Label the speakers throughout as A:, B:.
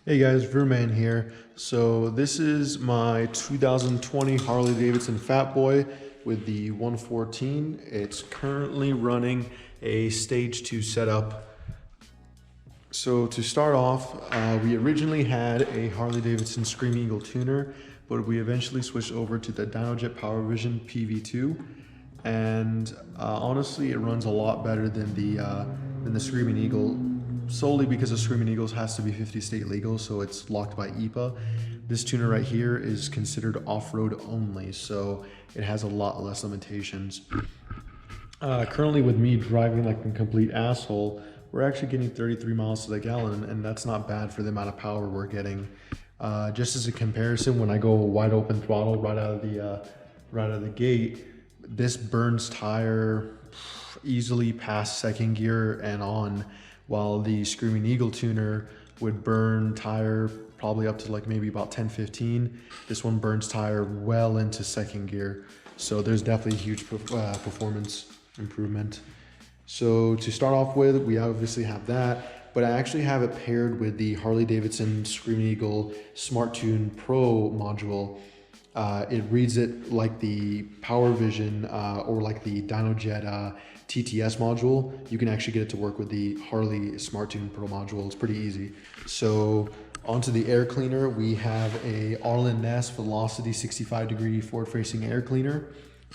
A: Hey guys, Verman here. So this is my 2020 Harley Davidson Fatboy with the 114. It's currently running a stage 2 setup. So to start off, we originally had a Harley Davidson Screamin tuner, but we eventually switched over to the Dynojet Powervision PV2. And honestly, it runs a lot better than the Screamin Eagle, solely because the Screamin Eagles has to be 50 state legal, so it's locked by EPA. This tuner right here is considered off-road only, so it has a lot less limitations. Currently with me driving like a complete asshole, we're actually getting 33 miles to the gallon, and that's not bad for the amount of power we're getting. Just as a comparison, when I go wide open throttle right out of the gate, this burns tire easily past second gear and on, while the Screamin Eagle tuner would burn tire probably up to like maybe about 10-15. This one burns tire well into second gear. So there's definitely a huge performance improvement. So to start off with, we obviously have that, but I actually have it paired with the Harley Davidson Screamin Eagle Smart Tune Pro module. It reads it like the Powervision or like the Dynojet TTS module. You can actually get it to work with the Harley Smart Tune Pro module. It's pretty easy. So onto the air cleaner, we have a Arlen Ness Velocity 65-degree forward-facing air cleaner.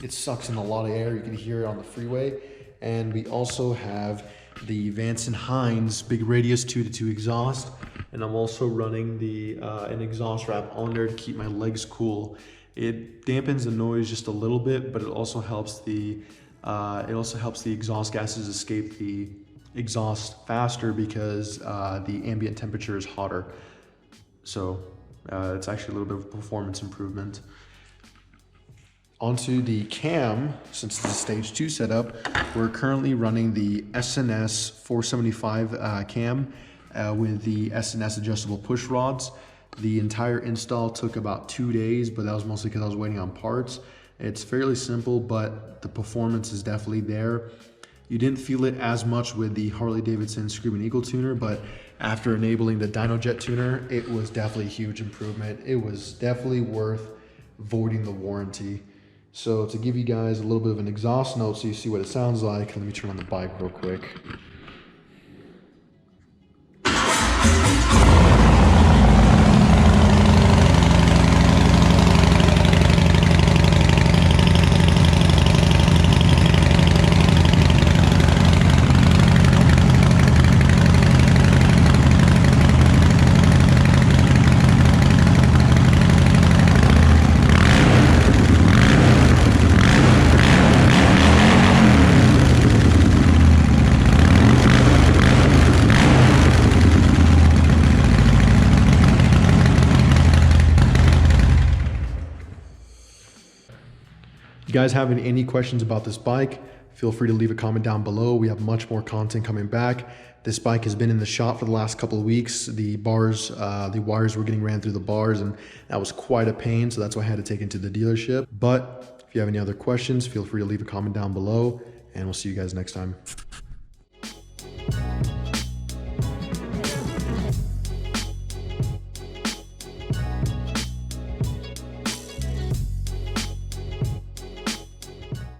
A: It sucks in a lot of air. You can hear it on the freeway. And we also have the V&H Big Radius 2-to-2 exhaust. And I'm also running an exhaust wrap on there to keep my legs cool. It dampens the noise just a little bit, but it also helps the exhaust gases escape the exhaust faster because the ambient temperature is hotter. So it's actually a little bit of a performance improvement. Onto the cam, since it's a stage 2 setup, we're currently running the S&S 475 cam with the S&S adjustable push rods. The entire install took about 2 days, but that was mostly because I was waiting on parts. It's fairly simple, but the performance is definitely there. You didn't feel it as much with the Harley Davidson Screamin Eagle tuner, but after enabling the Dynojet tuner, it was definitely a huge improvement. It was definitely worth voiding the warranty. So to give you guys a little bit of an exhaust note so you see what it sounds like, let me turn on the bike real quick. If you guys have any questions about this bike, feel free to leave a comment down below. We have much more content coming back. This bike has been in the shop for the last couple of weeks. The wires were getting ran through the bars, and that was quite a pain, so that's why I had to take it to the dealership. But if you have any other questions, feel free to leave a comment down below, and we'll see you guys next time.